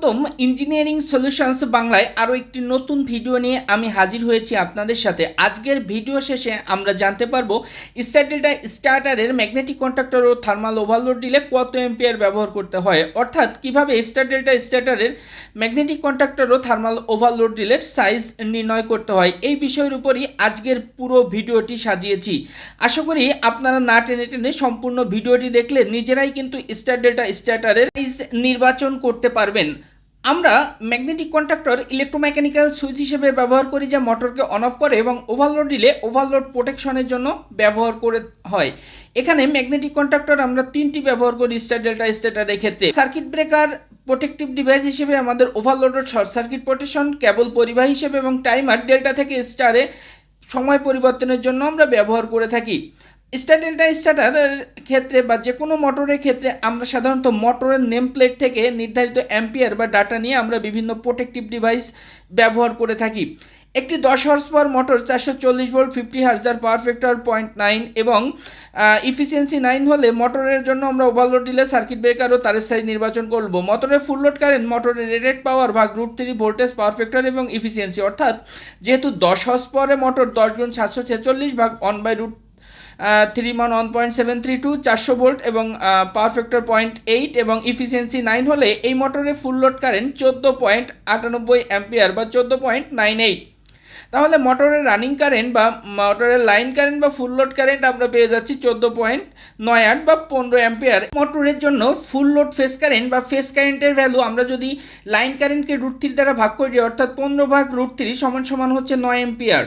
স্বাগতম engineering solutions বাংলায় আরও একটি নতুন ভিডিও নিয়ে আমি হাজির হয়েছি আপনাদের সাথে। আজকের ভিডিও শেষে আমরা জানতে পারবো স্টার ডেল্টা স্টার্টারের ম্যাগনেটিক কন্ট্রাক্টর ও থার্মাল ওভারলোড দিলে কত এম্পিয়ার ব্যবহার করতে হয়, অর্থাৎ কিভাবে স্টার ডেল্টা স্টার্টারের ম্যাগনেটিক কন্ট্রাক্টর ও থার্মাল ওভারলোড দিলে সাইজ নির্ণয় করতে হয়, এই বিষয়ের উপরই আজকের পুরো ভিডিওটি সাজিয়েছি। আশা করি আপনারা না টেনে টেনে সম্পূর্ণ ভিডিওটি দেখলে নিজেরাই কিন্তু স্টার ডেল্টা স্টার্টারের সাইজ নির্বাচন করতে পারবেন। আমরা ম্যাগনেটিক কন্ট্রাক্টর ইলেকট্রোমেকানিক্যাল সুইচ হিসেবে ব্যবহার করি, যা মোটরকে অন অফ করে এবং ওভারলোড দিলে ওভারলোড প্রোটেকশনের জন্য ব্যবহার করে হয়। এখানে ম্যাগনেটিক কন্ট্রাক্টর আমরা তিনটি ব্যবহার করি স্টার ডেল্টা স্টার্টারের ক্ষেত্রে। সার্কিট ব্রেকার প্রোটেক্টিভ ডিভাইস হিসেবে আমাদের ওভারলোডের শর্ট সার্কিট প্রোটেকশন, কেবল পরিবাহী হিসেবে এবং টাইমার ডেল্টা থেকে স্টারে সময় পরিবর্তনের জন্য আমরা ব্যবহার করে থাকি। স্টার ডেল্টা স্টার্টারের ক্ষেত্রে বা যে কোনো মোটরের ক্ষেত্রে আমরা সাধারণত মোটরের নেম প্লেট থেকে নির্ধারিত অ্যাম্পিয়ার বা ডাটা নিয়ে আমরা বিভিন্ন প্রোটেক্টিভ ডিভাইস ব্যবহার করে থাকি। একটি 10 হর্স পাওয়ার মোটর 440 ভোল্ট 50 হার্জার পাওয়ার ফ্যাক্টর 0.9 এবং ইফিসিয়েন্সি 9 হলে মোটরের জন্য আমরা ওভারলোড দিলে সার্কিট ব্রেকার ও তারের সাইজ নির্বাচন করব। মোটরের ফুল লোড কারেন্ট, মোটরের রেটেড পাওয়ার ভাগ √3 ভোল্টেজ, পাওয়ার ফ্যাক্টর এবং ইফিসিয়েন্সি, অর্থাৎ যেহেতু 10 হর্স পাওয়ারের মোটর 10 গুণ 746 ভাগ 1/√3 মান 1.732 400 ভোল্ট এবং পাওয়ার ফ্যাক্টর 0.8 এবং ইফিসিয়েন্সি 9 হলে এই মোটরের ফুল লোড কারেন্ট 14.98 অ্যাম্পিয়ার বা 14.98। তাহলে মোটরের রানিং কারেন্ট বা মোটরের লাইন কারেন্ট বা ফুল লোড কারেন্ট আমরা পেয়ে যাচ্ছি 14.98 বা 15 অ্যাম্পিয়ার। মোটরের জন্য ফুল লোড ফেজ কারেন্ট বা ফেজ কারেন্টের ভ্যালু আমরা যদি লাইন কারেন্টকে √3 দ্বারা ভাগ করি, অর্থাৎ 15 ভাগ √3 সমান হচ্ছে 9 অ্যাম্পিয়ার।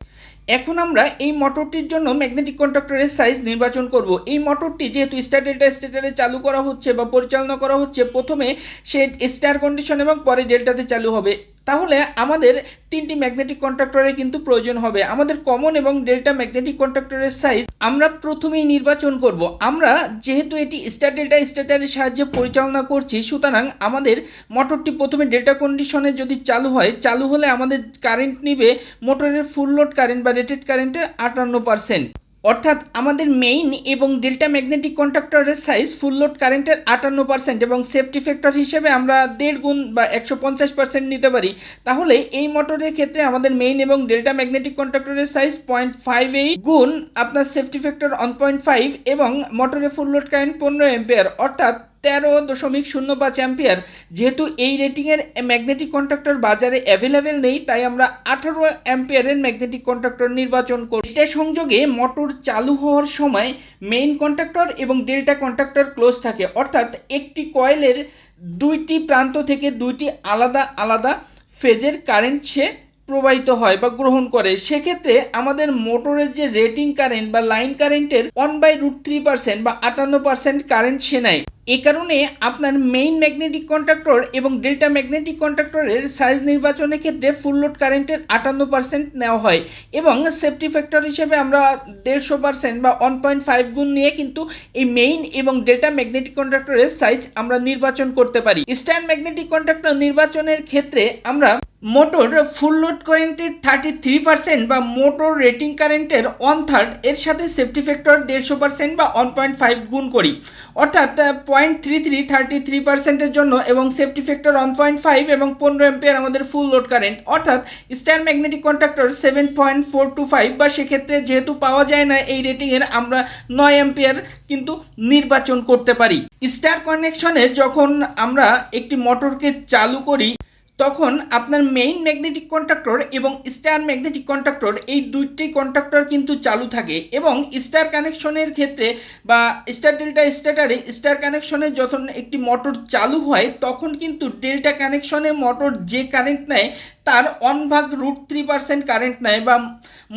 এখন আমরা এই মোটরটির জন্য ম্যাগনেটিক কন্ট্রাক্টরের সাইজ নির্বাচন করব। এই মোটরটি যেহেতু স্টার ডেল্টা স্টার্টারে চালু করা হচ্ছে বা পরিচালনা করা হচ্ছে, প্রথমে সে স্টার কন্ডিশন এবং পরে ডেল্টাতে চালু হবে। তাহলে আমাদের তিনটি ম্যাগনেটিক কন্ট্রাক্টরের কিন্তু প্রয়োজন হবে। আমাদের কমন এবং ডেল্টা ম্যাগনেটিক কন্ট্রাক্টরের সাইজ আমরা প্রথমেই নির্বাচন করব। আমরা যেহেতু এটি স্টার ডেল্টা স্টার্টারের সাহায্যে পরিচালনা করছি, সুতরাং আমাদের মোটরটি প্রথমে ডেল্টা কন্ডিশনে যদি চালু হয়, চালু হলে আমাদের কারেন্ট নিবে মোটরের ফুল লোড কারেন্ট বা রেটেড কারেন্টের 58%, অর্থাৎ আমাদের মেইন এবং ডেল্টা ম্যাগনেটিক কন্ট্রাক্টরের সাইজ ফুল লোড কারেন্টের 58% এবং সেফটি ফ্যাক্টর হিসেবে আমরা 1.5 গুণ বা 150% নিতে পারি। তাহলে এই মোটরের ক্ষেত্রে আমাদের মেইন এবং ডেল্টা ম্যাগনেটিক কন্ট্রাক্টরের সাইজ 0.58 গুণ আপনার সেফটি ফ্যাক্টর 1.5 এবং মোটরের ফুল লোড কারেন্ট 15 অ্যাম্পিয়ার, অর্থাৎ 13.05 অ্যাম্পিয়ার। যেহেতু এই রেটিংয়ের ম্যাগনেটিক কন্ট্রাক্টর বাজারে অ্যাভেলেবেল নেই, তাই আমরা 18 অ্যাম্পিয়ারের ম্যাগনেটিক কন্ট্রাক্টর নির্বাচন করি। এটা সংযোগে মোটর চালু হওয়ার সময় মেইন কন্ট্রাক্টর এবং ডেল্টা কন্ট্রাক্টর ক্লোজ থাকে, অর্থাৎ একটি কয়েলের দুইটি প্রান্ত থেকে দুইটি আলাদা আলাদা ফেজের কারেন্ট সে প্রবাহিত হয় বা গ্রহণ করে। সেক্ষেত্রে আমাদের মোটরের যে রেটিং কারেন্ট বা লাইন কারেন্টের 1/√3% বা 58% কারেন্ট সে নেয়। এ কারণে আপনার মেইন ম্যাগনেটিক কন্ট্রাক্টর এবং ডেল্টা ম্যাগনেটিক কন্ট্রাক্টরের সাইজ নির্বাচনের ক্ষেত্রে ফুল লোড কারেন্টের 58% নেওয়া হয় এবং সেফটি ফ্যাক্টর হিসেবে আমরা 150% বা 1.5 গুণ নিয়ে কিন্তু এই মেইন এবং ডেল্টা ম্যাগনেটিক কন্ট্রাক্টরের সাইজ আমরা নির্বাচন করতে পারি। স্ট্যান্ড ম্যাগনেটিক কন্ট্রাক্টর নির্বাচনের ক্ষেত্রে আমরা মোটর ফুল লোড কারেন্টের 33% বা মোটর রেটিং কারেন্টের 1/3 এর সাথে সেফটি ফ্যাক্টর 150% বা 1.5 গুণ করি, অর্থাৎ 0.33 জন্য এবং সেফটি ফ্যাক্টর 1.5 এবং 15 অ্যাম্পিয়ার আমাদের ফুল লোড কারেন্ট, অর্থাৎ স্টার ম্যাগনেটিক কন্ট্রাক্টর 7.425 বা সেক্ষেত্রে যেহেতু পাওয়া যায় না এই রেটিংয়ের, আমরা 9 অ্যাম্পিয়ার কিন্তু নির্বাচন করতে পারি। স্টার কানেকশনে যখন আমরা একটি মোটরকে চালু করি, তখন আপনার মেইন ম্যাগনেটিক কন্ট্রাক্টর এবং স্টার ম্যাগনেটিক কন্ট্রাক্টর এই দুইটি কন্ট্রাক্টর কিন্তু চালু থাকে এবং স্টার কানেকশনের ক্ষেত্রে বা স্টার ডেল্টা স্টার্টারে স্টার কানেকশনে যখন একটি মোটর চালু হয়, তখন কিন্তু ডেল্টা কানেকশনে মোটর যে কারেন্ট নেয় তার 1/√3% কারেন্ট নেয় বা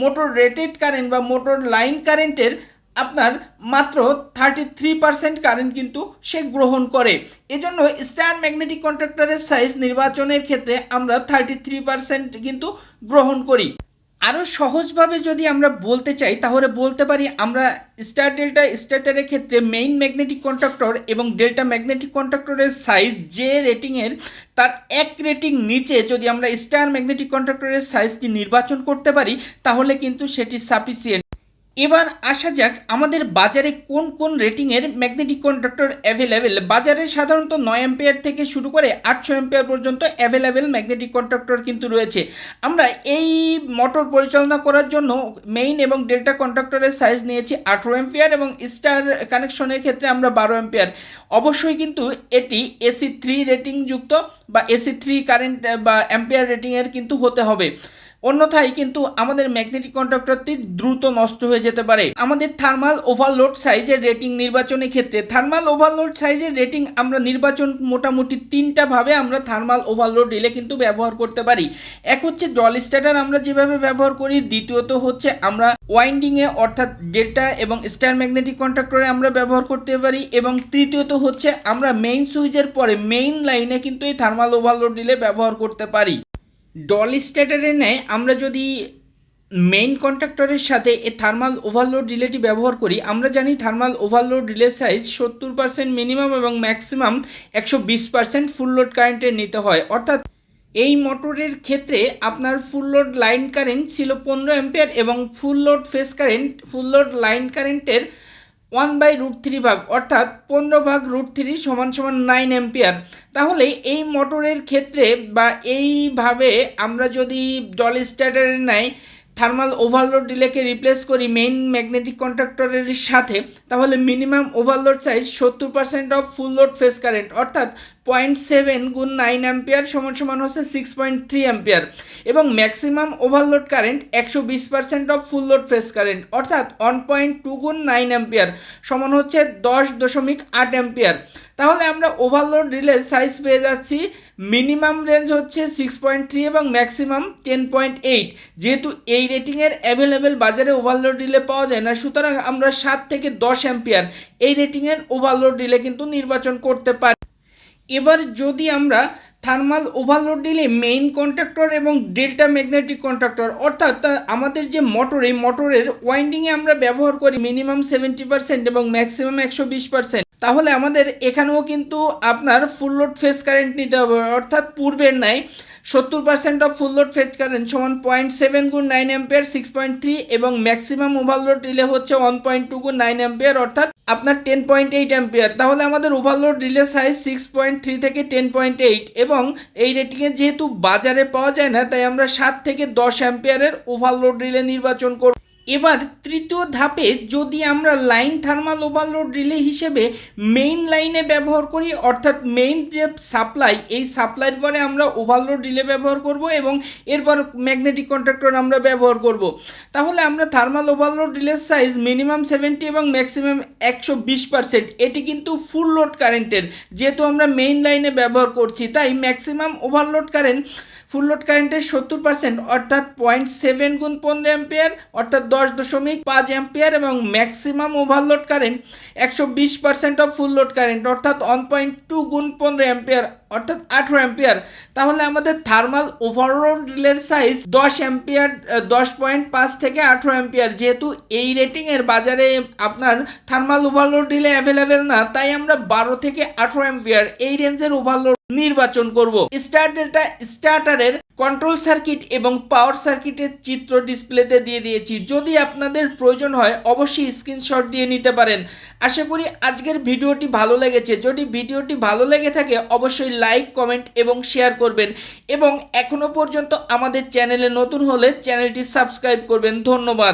মোটর রেটেড কারেন্ট বা মোটর লাইন কারেন্টের আপনার মাত্র 33% কারেন্ট কিন্তু সে গ্রহণ করে। এজন্য স্টার ম্যাগনেটিক কন্ট্রাক্টরের সাইজ নির্বাচনের ক্ষেত্রে আমরা 33% কিন্তু গ্রহণ করি। আরও সহজভাবে যদি আমরা বলতে চাই, তাহলে বলতে পারি আমরা স্টার ডেল্টা স্টার্টারের ক্ষেত্রে মেইন ম্যাগনেটিক কন্ট্রাক্টর এবং ডেল্টা ম্যাগনেটিক কন্ট্রাক্টরের সাইজ যে রেটিংয়ের তার এক রেটিং নিচে যদি আমরা স্টার ম্যাগনেটিক কন্ট্রাক্টরের সাইজটি নির্বাচন করতে পারি, তাহলে কিন্তু সেটি সাফিসিয়েন্ট। এবার আসা যাক আমাদের বাজারে কোন কোন রেটিংয়ের ম্যাগনেটিক কন্ডাক্টর অ্যাভেলেবেল। বাজারে সাধারণত 9 অ্যাম্পিয়ার থেকে শুরু করে 800 অ্যাম্পিয়ার পর্যন্ত অ্যাভেলেবেল ম্যাগনেটিক কন্ডাক্টর কিন্তু রয়েছে। আমরা এই মোটর পরিচালনা করার জন্য মেইন এবং ডেল্টা কন্ডাক্টরের সাইজ নিয়েছি 18 অ্যাম্পিয়ার এবং স্টার কানেকশনের ক্ষেত্রে আমরা 12 অ্যাম্পিয়ার। অবশ্যই কিন্তু এটি AC3 রেটিং যুক্ত বা AC3 কারেন্ট বা অ্যাম্পিয়ার রেটিংয়ের কিন্তু হতে হবে, অন্যথায় কিন্তু আমাদের ম্যাগনেটিক কন্ডাক্টরটি দ্রুত নষ্ট হয়ে যেতে পারে। আমাদের থার্মাল ওভারলোড সাইজের রেটিং নির্বাচনের ক্ষেত্রে থার্মাল ওভারলোড সাইজের রেটিং আমরা নির্বাচন মোটামুটি তিনটা ভাবে আমরা থার্মাল ওভারলোড রিলে কিন্তু ব্যবহার করতে পারি। এক হচ্ছে ডল স্টার্টার আমরা যেভাবে ব্যবহার করি, দ্বিতীয়ত হচ্ছে আমরা ওয়াইন্ডিংয়ে অর্থাৎ ডেল্টা এবং স্টার ম্যাগনেটিক কন্ডাক্টরে আমরা ব্যবহার করতে পারি, এবং তৃতীয়ত হচ্ছে আমরা মেইন সুইচের পরে মেইন লাইনে কিন্তু এই থার্মাল ওভারলোড রিলে ব্যবহার করতে পারি। ডল স্টার্টারের ন্যায় আমরা যদি মেইন কন্ট্রাক্টরের সাথে এই থার্মাল ওভারলোড রিলেটি ব্যবহার করি, আমরা জানি thermal overload relay size 70% minimum এবং ম্যাক্সিমাম 120% ফুল লোড কারেন্টের নিতে হয়। অর্থাৎ এই মোটরের ক্ষেত্রে আপনার ফুল লোড লাইন কারেন্ট ছিল 15 অ্যাম্পিয়ার এবং full load phase current full load line কারেন্টের 1/√3 ভাগ অর্থাৎ 15/√3 সমান সমান 9 অ্যাম্পিয়ার। তাহলে এই মোটরের ক্ষেত্রে বা এইভাবে আমরা যদি ডল স্টার্টারের নাই থার্মাল ওভারলোড রিলেকে রিপ্লেস করি মেইন ম্যাগনেটিক কন্ডাক্টরের সাথে, তাহলে minimum overload size 70% of full load phase current অর্থাৎ 0.7 গুণ 9 অ্যাম্পিয়ার সমান সমান হচ্ছে 6.3 অ্যাম্পিয়ার, এবং maximum overload current 120% of full load phase current অর্থাৎ 1.2 গুণ 9 অ্যাম্পিয়ার সমান হচ্ছে 10.8 অ্যাম্পিয়ার। তাহলে আমরা ওভারলোড রিলে সাইজ পেয়ে যাচ্ছি, মিনিমাম রেঞ্জ হচ্ছে 6.3 এবং ম্যাক্সিমাম 10.8। যেহেতু এই রেটিংয়ের অ্যাভেলেবেল বাজারে ওভারলোড রিলে পাওয়া যায় না, সুতরাং আমরা 7 থেকে 10 অ্যাম্পিয়ার এই রেটিংয়ের ওভারলোড রিলে কিন্তু নির্বাচন করতে পারি। এবার যদি আমরা থার্মাল ওভারলোড দিলে মেইন কন্ট্রাক্টর এবং ডেল্টা ম্যাগনেটিক কন্ট্রাক্টর অর্থাৎ আমাদের যে মোটর, এই মোটরের ওয়াইন্ডিংয়ে আমরা ব্যবহার করি মিনিমাম 70% এবং ম্যাক্সিমাম 120%, তাহলে আমাদের এখানেও কিন্তু আপনার ফুল লোড ফেজ কারেন্ট নিতে হবে। অর্থাৎ পূর্বের নাই 70% of full load phase current সমান 0.7 গুণ 9 অ্যাম্পিয়ার 6.3 এবং ম্যাক্সিমাম ওভারলোড রিলে হচ্ছে 1.2 গুণ 9 অ্যাম্পিয়ার অর্থাৎ আপনার 10.8 অ্যাম্পিয়ার। তাহলে আমাদের ওভারলোড রিলে সাইজ 6.3 থেকে 10.8 এবং এই রেটিংয়ে যেহেতু বাজারে পাওয়া যায় না, তাই আমরা 7 থেকে 10 অ্যাম্পিয়ারের ওভারলোড রিলে নির্বাচন করব। এবার তৃতীয় ধাপে যদি আমরা লাইন থার্মাল ওভারলোড রিলে হিসেবে মেইন লাইনে ব্যবহার করি, অর্থাৎ মেইন যে সাপ্লাই, এই সাপ্লাইয়ের পরে আমরা ওভারলোড রিলে ব্যবহার করব এবং এরপর ম্যাগনেটিক কন্ট্রাক্টর আমরা ব্যবহার করব, তাহলে আমরা থার্মাল ওভারলোড রিলের সাইজ মিনিমাম 70 এবং ম্যাক্সিমাম 120%। এটি কিন্তু ফুল লোড কারেন্টের, যেহেতু আমরা মেইন লাইনে ব্যবহার করছি তাই ম্যাক্সিমাম ওভারলোড কারেন্ট ফুল লোড কারেন্টের 70% অর্থাৎ 0.7 গুণ 15 অ্যাম্পিয়ার অর্থাৎ 10.5 অ্যাম্পিয়ার এবং maximum overload current 120% of full load current অর্থাৎ 1.2 গুণ 15 অ্যাম্পিয়ার অর্থাৎ 18 অ্যাম্পিয়ার। তাহলে আমাদের থার্মাল ওভারলোড রিলের সাইজ 10 অ্যাম্পিয়ার 10.5 থেকে 18 অ্যাম্পিয়ার। যেহেতু এই রেটিংয়ের বাজারে আপনার থার্মাল ওভারলোড রিলে অ্যাভেলেবেল না, তাই আমরা 12 থেকে 18 অ্যাম্পিয়ার এই রেঞ্জের ওভারলোড নির্বাচন করব। স্টার ডেল্টা স্টার্টারের কন্ট্রোল সার্কিট এবং পাওয়ার সার্কিটের চিত্র ডিসপ্লেতে দিয়ে দিয়েছি, যদি আপনাদের প্রয়োজন হয় অবশ্যই স্ক্রিনশট দিয়ে নিতে পারেন। আশা করি আজকের ভিডিওটি ভালো লেগেছে। যদি ভিডিওটি ভালো লেগে থাকে অবশ্যই লাইক, কমেন্ট এবং শেয়ার করবেন, এবং এখনো পর্যন্ত আমাদের চ্যানেলে নতুন হলে চ্যানেলটি সাবস্ক্রাইব করবেন। ধন্যবাদ।